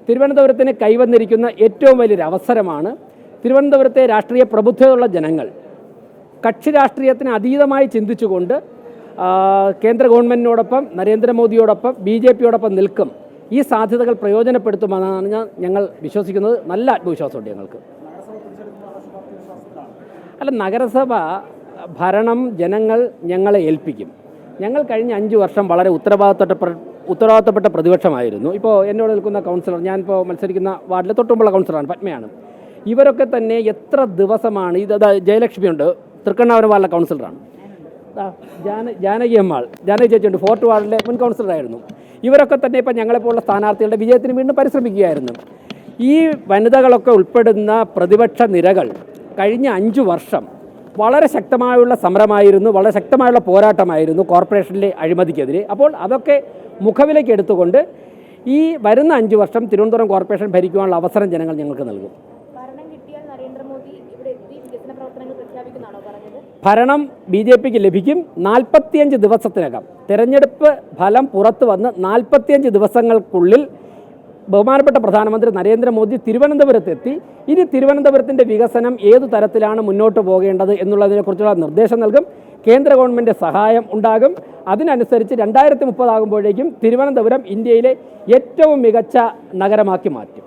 തിരുവനന്തപുരത്തിന് കൈവന്നിരിക്കുന്ന ഏറ്റവും വലിയൊരു അവസരമാണ്. തിരുവനന്തപുരത്തെ രാഷ്ട്രീയ പ്രബുദ്ധതയുള്ള ജനങ്ങൾ കക്ഷി രാഷ്ട്രീയത്തിന് അതീതമായി ചിന്തിച്ചുകൊണ്ട് കേന്ദ്ര ഗവൺമെൻറ്റിനോടൊപ്പം നരേന്ദ്രമോദിയോടൊപ്പം BJPയോടൊപ്പം നിൽക്കും. ഈ സാധ്യതകൾ പ്രയോജനപ്പെടുത്തുമെന്നാണ് ഞങ്ങൾ വിശ്വസിക്കുന്നത്. നല്ല ആത്മവിശ്വാസമുണ്ട് ഞങ്ങൾക്ക്. അല്ല, നഗരസഭ ഭരണം ജനങ്ങൾ ഞങ്ങളെ ഏൽപ്പിക്കും. ഞങ്ങൾ കഴിഞ്ഞ 5 വർഷം വളരെ ഉത്തരവാദിത്തപ്പെട്ട പ്രതിപക്ഷമായിരുന്നു. ഇപ്പോൾ എന്നോട് നിൽക്കുന്ന കൗൺസിലർ, ഞാനിപ്പോൾ മത്സരിക്കുന്ന വാർഡിലെ തൊട്ടുമുള്ള കൗൺസിലറാണ്, പത്മയാണ്. ഇവരൊക്കെ തന്നെ എത്ര ദിവസമാണ് ജയലക്ഷ്മിയുണ്ട്, തൃക്കണ്ണാപുരം വാർഡിലെ കൗൺസിലറാണ്. ജാനകി അമ്മാൾ, ജാനകി ചേച്ചിയുണ്ട്, ഫോർട്ട് വാർഡിലെ മുൻ കൗൺസിലറായിരുന്നു. ഇവരൊക്കെ തന്നെ ഇപ്പം ഞങ്ങളെപ്പോലുള്ള സ്ഥാനാർത്ഥികളുടെ വിജയത്തിന് വീണ്ടും പരിശ്രമിക്കുകയായിരുന്നു. ഈ വനിതകളൊക്കെ ഉൾപ്പെടുന്ന പ്രതിപക്ഷ നിരകൾ കഴിഞ്ഞ 5 വർഷം വളരെ ശക്തമായുള്ള സമരമായിരുന്നു, വളരെ ശക്തമായുള്ള പോരാട്ടമായിരുന്നു കോർപ്പറേഷനിലെ അഴിമതിക്കെതിരെ. അപ്പോൾ അതൊക്കെ മുഖവിലേക്ക് എടുത്തുകൊണ്ട് ഈ വരുന്ന 5 വർഷം തിരുവനന്തപുരം കോർപ്പറേഷൻ ഭരിക്കുവാനുള്ള അവസരം ജനങ്ങൾ ഞങ്ങൾക്ക് നൽകും. ഭരണം BJPക്ക് ലഭിക്കും. 45 ദിവസത്തിനകം തെരഞ്ഞെടുപ്പ് ഫലം പുറത്തു വന്ന് 45 ദിവസങ്ങൾക്കുള്ളിൽ ബഹുമാനപ്പെട്ട പ്രധാനമന്ത്രി നരേന്ദ്രമോദി തിരുവനന്തപുരത്തെത്തി ഇനി തിരുവനന്തപുരത്തിൻ്റെ വികസനം ഏതു തരത്തിലാണ് മുന്നോട്ട് പോകേണ്ടത് എന്നുള്ളതിനെക്കുറിച്ചുള്ള നിർദ്ദേശം നൽകും. കേന്ദ്ര ഗവൺമെൻറ് സഹായം ഉണ്ടാകും. അതിനനുസരിച്ച് 2030 ആകുമ്പോഴേക്കും തിരുവനന്തപുരം ഇന്ത്യയിലെ ഏറ്റവും മികച്ച നഗരമാക്കി മാറ്റും.